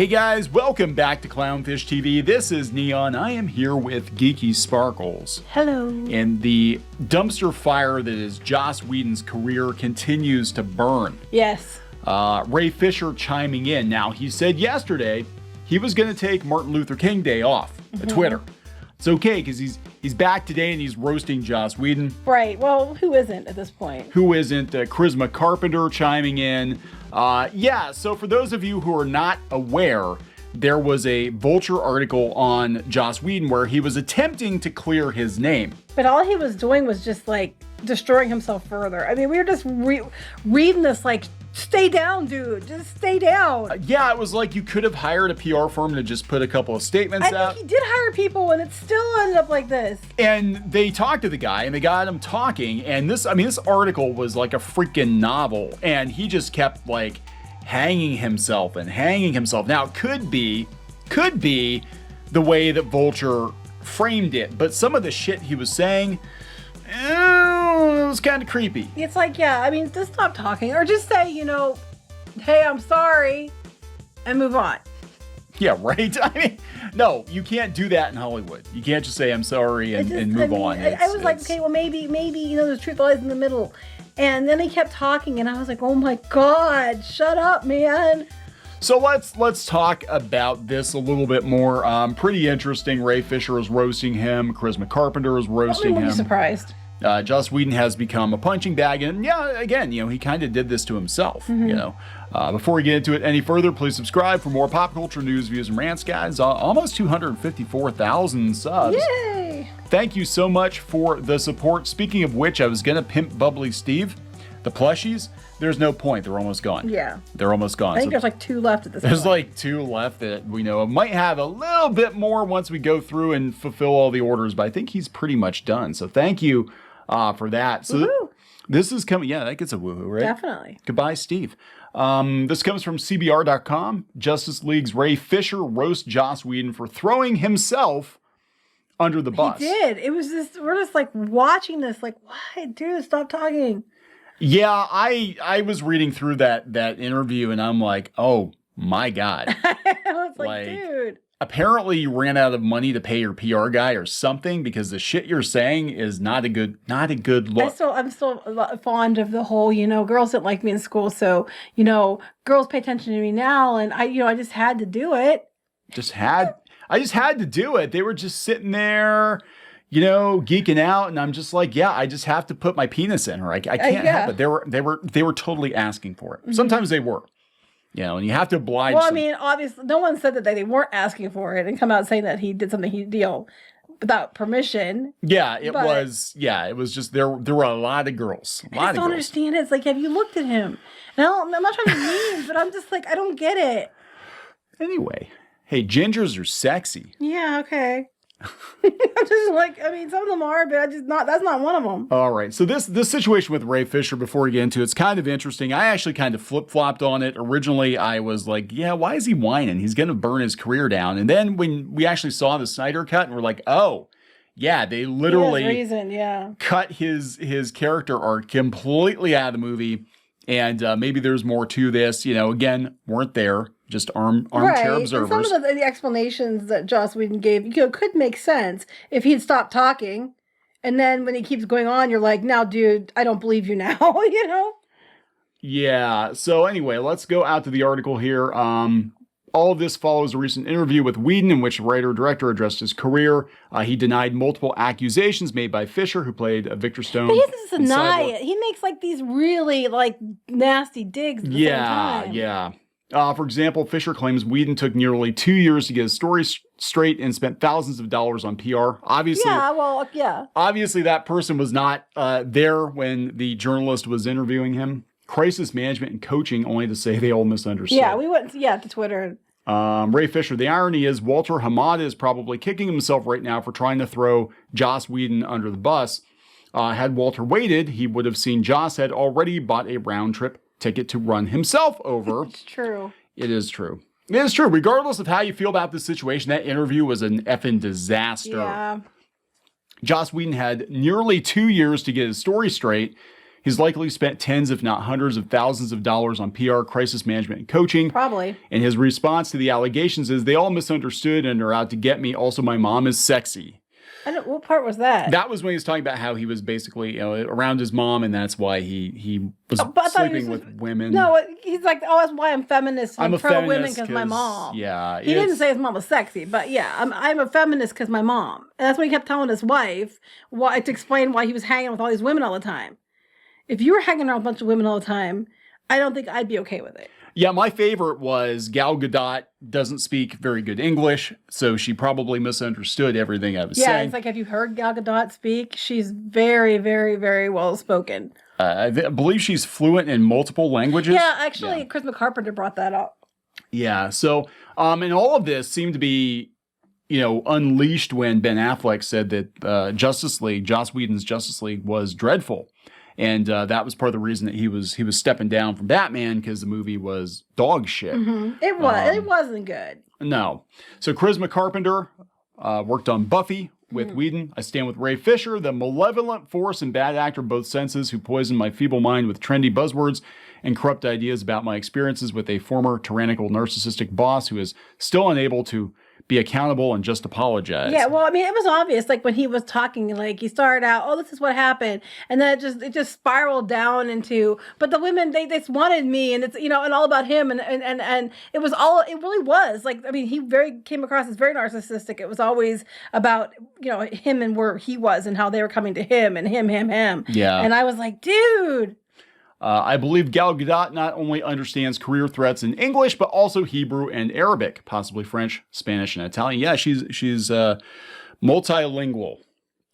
Hey guys, welcome back to Clownfish TV. This is Neon. I am here with Geeky Sparkles. Hello. And the dumpster fire that is Joss Whedon's career continues to burn. Yes. Ray Fisher chiming in. Now, he said yesterday he was going to take Martin Luther King Day off at Twitter. It's okay because he's back today and he's roasting Joss Whedon. Right. Well, who isn't at this point? Who isn't? Charisma Carpenter chiming in. So for those of you who are not aware, there was a Vulture article on Joss Whedon where he was attempting to clear his name. But all he was doing was just like destroying himself further. I mean, we were just reading this like, stay down, dude. Just stay down. It was like you could have hired a PR firm to just put a couple of statements out. I think he did hire people and it still ended up like this. And they talked to the guy and they got him talking. And this article was like a freaking novel. And he just kept like hanging himself. Now, it could be the way that Vulture framed it. But some of the shit he was saying, it was kind of creepy. It's like, just stop talking or just say, hey, I'm sorry and move on. Yeah, right? I mean, no, you can't do that in Hollywood. You can't just say I'm sorry and move on. I was like, okay, well, maybe, the truth lies in the middle. And then he kept talking and I was like, oh my God, shut up, man. So let's talk about this a little bit more. Pretty interesting. Ray Fisher is roasting him. Charisma Carpenter is roasting him. I'm surprised. Joss Whedon has become a punching bag, and again, he kind of did this to himself. Before we get into it any further, please subscribe for more pop culture news, views, and rants, guys. Almost 254,000 subs. Yay! Thank you so much for the support. Speaking of which, I was gonna pimp Bubbly Steve, the plushies. There's no point. They're almost gone. Yeah. They're almost gone. I think there's like 2 left at this point. There's like 2 left that we know. Might have a little bit more once we go through and fulfill all the orders, but I think he's pretty much done. So thank you for that. So this is coming. Yeah, that gets a woohoo, right? Definitely. Goodbye, Steve. This comes from CBR.com. Justice League's Ray Fisher roasts Joss Whedon for throwing himself under the bus. He did. It was just, we're just like watching this, like, why, dude, stop talking. Yeah, I was reading through that interview and I'm like, oh my God. I was like, dude. Apparently you ran out of money to pay your PR guy or something because the shit you're saying is not a good look. I'm still fond of the whole, girls didn't like me in school, so, girls pay attention to me now, and I just had to do it. I just had to do it. They were just sitting there, geeking out, and I'm just like, I just have to put my penis in her. I can't help it. They were totally asking for it. Sometimes they were. And you have to oblige. Well, I mean, obviously, no one said that they weren't asking for it and come out saying that he did something without permission. Yeah, it was just there were a lot of girls. I don't understand it. It's like, have you looked at him? And I'm not trying to be mean, but I'm just like, I don't get it. Anyway, hey, gingers are sexy. Yeah, okay. I'm just like, some of them are, but that's not one of them. All right. So this situation with Ray Fisher, before we get into it's kind of interesting. I actually kind of flip-flopped on it. Originally, I was like, why is he whining? He's going to burn his career down. And then when we actually saw the Snyder cut, and we're like, oh, yeah, they literally cut his character arc completely out of the movie. And maybe there's more to this, again, weren't there. Just armchair observers. And some of the explanations that Joss Whedon gave, could make sense if he'd stopped talking. And then when he keeps going on, you're like, now, dude, I don't believe you now, Yeah. So anyway, let's go out to the article here. All of this follows a recent interview with Whedon in which the writer-director addressed his career. He denied multiple accusations made by Fisher, who played Victor Stone. But he doesn't deny it. He makes like these really like nasty digs at the same time. Yeah. For example, Fisher claims Whedon took nearly 2 years to get his story straight and spent thousands of dollars on PR. Obviously, Obviously, that person was not there when the journalist was interviewing him. Crisis management and coaching, only to say they all misunderstood. Yeah, we went to Twitter. Ray Fisher, the irony is Walter Hamada is probably kicking himself right now for trying to throw Joss Whedon under the bus. Had Walter waited, he would have seen Joss had already bought a round-trip ticket to run himself over. It's true. It is true. It is true. Regardless of how you feel about this situation, that interview was an effing disaster. Yeah. Joss Whedon had nearly 2 years to get his story straight. He's likely spent tens, if not hundreds of thousands of dollars on PR, crisis management, and coaching. Probably. And his response to the allegations is, they all misunderstood and are out to get me. Also, my mom is sexy. What part was that? That was when he was talking about how he was basically, around his mom, and that's why he was sleeping with women. No, he's like, oh, that's why I'm feminist. I'm a pro women feminist because my mom. Yeah. He didn't say his mom was sexy, but yeah, I'm a feminist because my mom. And that's what he kept telling his wife to explain why he was hanging with all these women all the time. If you were hanging around with a bunch of women all the time, I don't think I'd be okay with it. Yeah, my favorite was Gal Gadot doesn't speak very good English, so she probably misunderstood everything I was saying. Yeah, it's like, have you heard Gal Gadot speak? She's very, very, very well spoken. I believe she's fluent in multiple languages. Yeah, actually, Chris McCarpenter brought that up. Yeah, so, and all of this seemed to be, unleashed when Ben Affleck said that Justice League, Joss Whedon's Justice League, was dreadful. And that was part of the reason that he was stepping down from Batman, because the movie was dog shit. Mm-hmm. It wasn't good. No. So Charisma Carpenter worked on Buffy with Whedon. I stand with Ray Fisher, the malevolent force and bad actor of both senses, who poisoned my feeble mind with trendy buzzwords and corrupt ideas about my experiences with a former tyrannical narcissistic boss who is still unable to be accountable and just apologize. Yeah, well, I mean, it was obvious, like, when he was talking, like, he started out, oh, this is what happened, and then it just spiraled down into, but the women, they just wanted me, and it's, and all about him, and it was all, it really was, like, I mean, he came across as very narcissistic. It was always about, him and where he was, and how they were coming to him, and him. Yeah. And I was like, dude. I believe Gal Gadot not only understands career threats in English, but also Hebrew and Arabic, possibly French, Spanish, and Italian. Yeah, she's multilingual.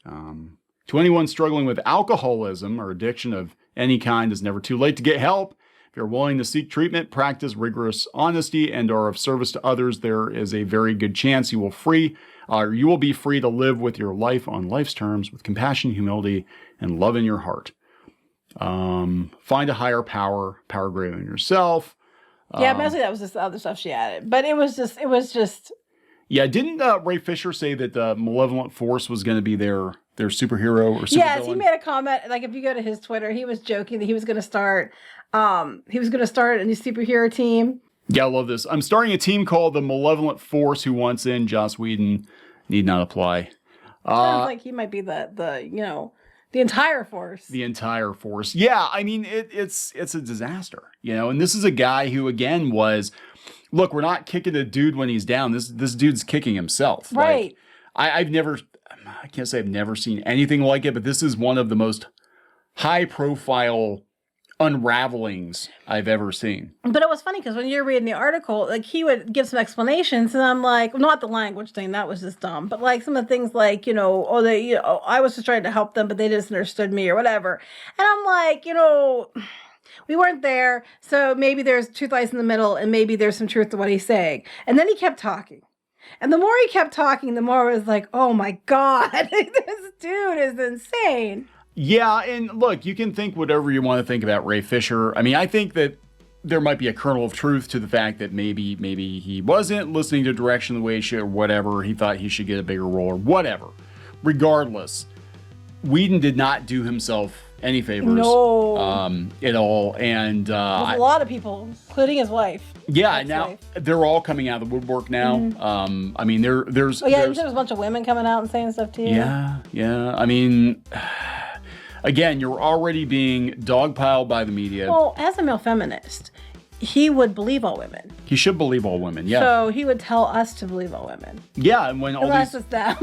To anyone struggling with alcoholism or addiction of any kind, it's never too late to get help. If you're willing to seek treatment, practice rigorous honesty, and are of service to others, there is a very good chance you will be free to live with your life on life's terms with compassion, humility, and love in your heart. Find a higher power greater than yourself. Yeah, mostly that was just the other stuff she added. But it was just. Yeah, didn't Ray Fisher say that the malevolent force was going to be their superhero or supervillain? Yes, he made a comment. Like, if you go to his Twitter, he was joking that he was going to start. He was going to start a new superhero team. Yeah, I love this. I'm starting a team called the Malevolent Force. Who wants in? Joss Whedon need not apply. Sounds like he might be the entire force. The entire force. Yeah, I mean, it's a disaster, and this is a guy who, again, look, we're not kicking a dude when he's down. This dude's kicking himself. Right. Like, I can't say I've never seen anything like it, but this is one of the most high profile unravelings I've ever seen. But it was funny because when you're reading the article, like, he would give some explanations, and I'm like, not the language thing, that was just dumb, but like some of the things like, I was just trying to help them, but they misunderstood me or whatever. And I'm like, we weren't there, so maybe there's truth lies in the middle, and maybe there's some truth to what he's saying. And then he kept talking. And the more he kept talking, the more I was like, oh my God, this dude is insane. Yeah, and look, you can think whatever you want to think about Ray Fisher. I mean, I think that there might be a kernel of truth to the fact that maybe he wasn't listening to direction the way he should, or whatever. He thought he should get a bigger role or whatever. Regardless, Whedon did not do himself any favors. No. At all. And a lot of people, including his wife. Yeah, now they're all coming out of the woodwork now. Mm-hmm. I mean, there's there's a bunch of women coming out and saying stuff too. Yeah. I mean, again, you're already being dogpiled by the media. Well, as a male feminist, he would believe all women. He should believe all women, yeah. So he would tell us to believe all women. Yeah, and when it's them.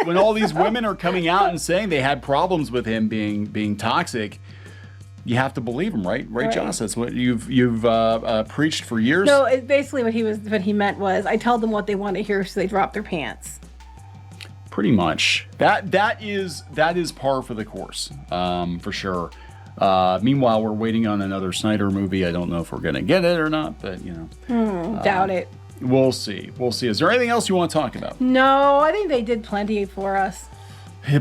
when all these women are coming out and saying they had problems with him being toxic, you have to believe him, right? Right, Joss? That's what you've preached for years. No, basically what he meant was, I tell them what they want to hear, so they drop their pants. Pretty much. That is par for the course, for sure. Meanwhile, we're waiting on another Snyder movie. I don't know if we're going to get it or not, but doubt it. We'll see. Is there anything else you want to talk about? No, I think they did plenty for us.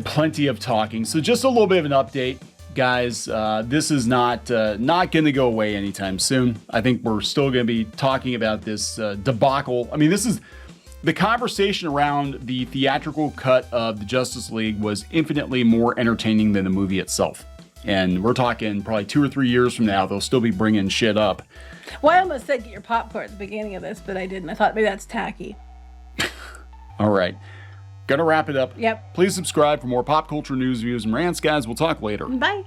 Plenty of talking. So just a little bit of an update, guys. This is not going to go away anytime soon. I think we're still going to be talking about this debacle. I mean, this is the conversation around the theatrical cut of the Justice League was infinitely more entertaining than the movie itself. And we're talking probably 2 or 3 years from now, they'll still be bringing shit up. Well, I almost said get your popcorn at the beginning of this, but I didn't. I thought maybe that's tacky. All right. Gonna wrap it up. Yep. Please subscribe for more pop culture news, views, and rants, guys. We'll talk later. Bye.